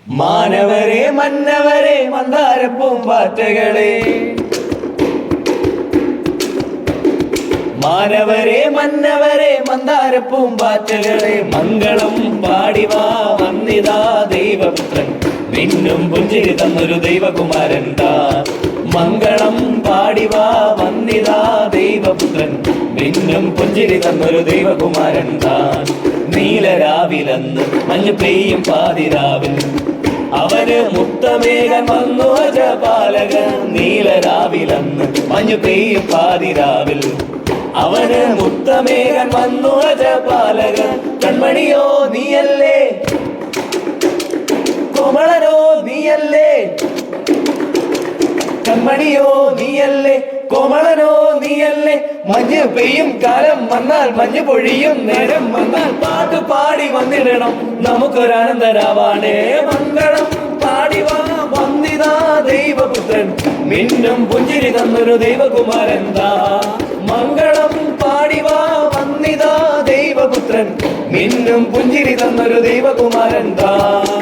മാനവരെ മന്നവരെ മന്ദാരപ്പൂമ്പാറ്റകളെ, മാനവരെ മന്നവരെ മന്ദാരപ്പൂമ്പാറ്റകളെ, മംഗളം പാടിവാ വന്നിതാ ദൈവപുത്രൻ, മിന്നും പുഞ്ചിരി തന്നൊരു ദൈവകുമാരൻ താൻ. മംഗളം പാടിവാ വന്നിതാ ദൈവപുത്രൻ, മിന്നും പുഞ്ചിരി തന്നൊരു ദൈവകുമാരൻ താൻ. നീലരാവിലന്ന് മഞ്ഞു പെയ്യും പാതിരാവിൽ അവന് മുത്തമേഘൻ വന്നു അജപാലകൻ. നീലരാവിലന്ന് മഞ്ഞു പെയ്യും പാതിരാവിൽ അവന് മുത്തമേഘൻ വന്നു അജപാലകൻ. കൺമണിയോ നീയല്ലേ, കോമളനോ നീയല്ലേ, കൺമണിയോ നീയല്ലേ, കോമളനോ നീയല്ലേ. മഞ്ഞ് പെയ്യും കാലം വന്നാൽ മഞ്ഞ് പൊഴിയും നേരം വന്നാൽ പാട്ട് പാടി വന്നിടണം നമുക്കൊരാനന്ദരാവാണേ. മംഗളം പാടിവാ വന്നിതാ ദൈവപുത്രൻ, മിന്നും പുഞ്ചിരി തന്നൊരു ദൈവകുമാരൻ താൻ. മംഗളം പാടിവാ വന്നിതാ ദൈവപുത്രൻ, മിന്നും പുഞ്ചിരി തന്നൊരു ദൈവകുമാരൻ താൻ.